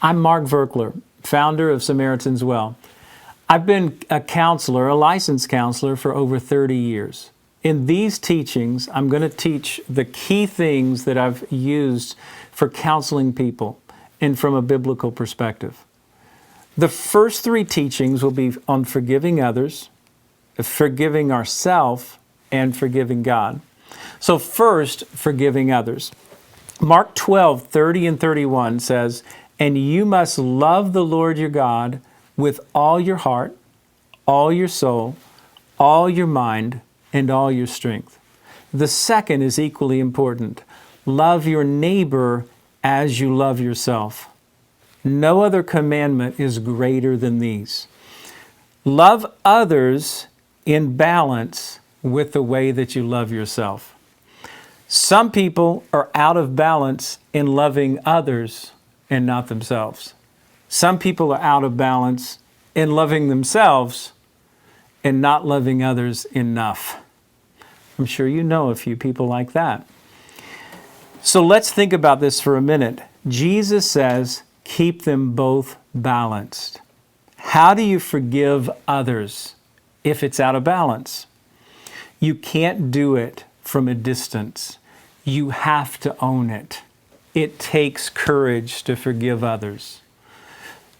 I'm Mark Verkler, founder of Samaritan's Well. I've been a counselor, a licensed counselor, for over 30 years. In these teachings, I'm going to teach the key things that I've used for counseling people and from a biblical perspective. The first three teachings will be on forgiving others, forgiving ourselves, and forgiving God. So first, forgiving others. Mark 12:30 and 31 says, "And you must love the Lord your God with all your heart, all your soul, all your mind, and all your strength." The second is equally important. Love your neighbor as you love yourself. No other commandment is greater than these. Love others in balance with the way that you love yourself. Some people are out of balance in loving others and not themselves. Some people are out of balance in loving themselves and not loving others enough. I'm sure you know a few people like that. So let's think about this for a minute. Jesus says, keep them both balanced. How do you forgive others if it's out of balance? You can't do it from a distance. You have to own it. It takes courage to forgive others.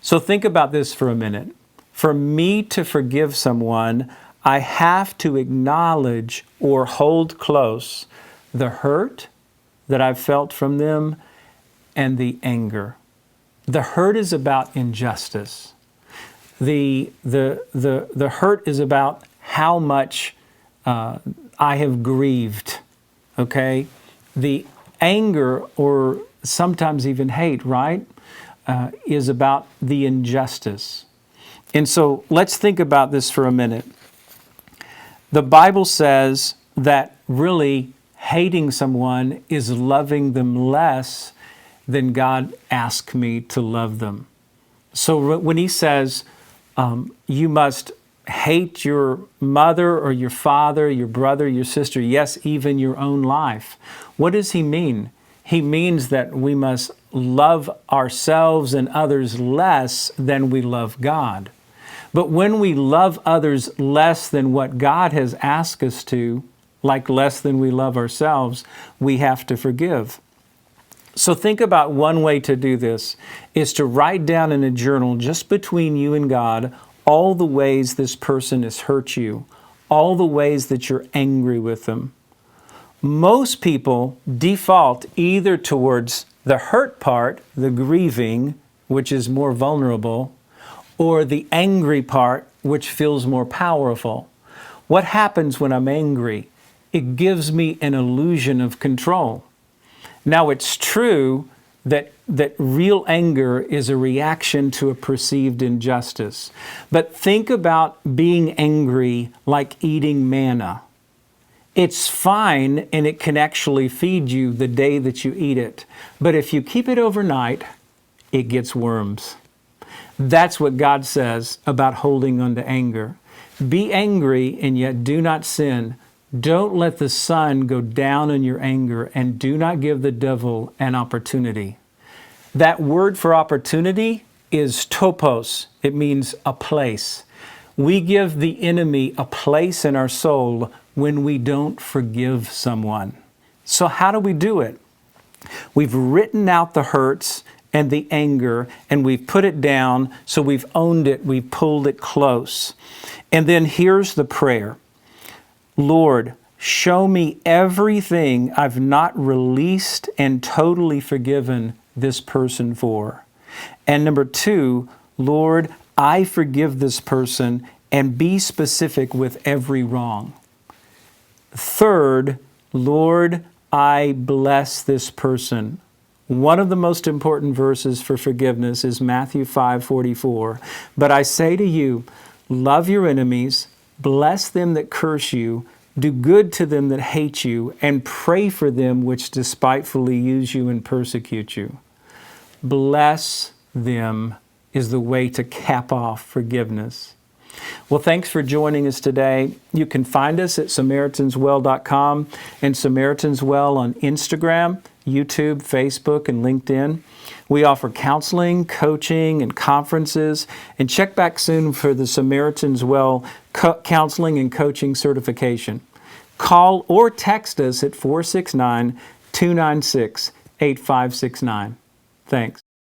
So think about this for a minute. For me to forgive someone, I have to acknowledge or hold close the hurt that I've felt from them and the anger. The hurt is about injustice. The hurt is about how much I have grieved, okay? The anger, or sometimes even hate, right, is about the injustice. And so let's think about this for a minute. The Bible says that really hating someone is loving them less than God asked me to love them. So when he says you must hate your mother or your father, your brother, your sister, yes, even your own life, what does he mean? He means that we must love ourselves and others less than we love God. But when we love others less than what God has asked us to, like less than we love ourselves, we have to forgive. So think about one way to do this is to write down in a journal, just between you and God, all the ways this person has hurt you, all the ways that you're angry with them. Most people default either towards the hurt part, the grieving, which is more vulnerable, or the angry part, which feels more powerful. What happens when I'm angry? It gives me an illusion of control. Now, it's true that real anger is a reaction to a perceived injustice. But think about being angry like eating manna. It's fine and it can actually feed you the day that you eat it. But if you keep it overnight, it gets worms. That's what God says about holding on to anger. Be angry and yet do not sin. Don't let the sun go down in your anger, and do not give the devil an opportunity. That word for opportunity is topos. It means a place. We give the enemy a place in our soul when we don't forgive someone. So how do we do it? We've written out the hurts and the anger, and we've put it down, so we've owned it, we've pulled it close. And then here's the prayer. Lord, show me everything I've not released and totally forgiven this person for. And number two, Lord, I forgive this person, and be specific with every wrong. Third, Lord, I bless this person. One of the most important verses for forgiveness is Matthew 5:44. But I say to you, love your enemies, bless them that curse you, do good to them that hate you, and pray for them which despitefully use you and persecute you. Bless them is the way to cap off forgiveness. Well, thanks for joining us today. You can find us at SamaritansWell.com and Samaritan's Well on Instagram, YouTube, Facebook, and LinkedIn. We offer counseling, coaching, and conferences. And check back soon for the Samaritan's Well counseling and coaching certification. Call or text us at 469-296-8569. Thanks.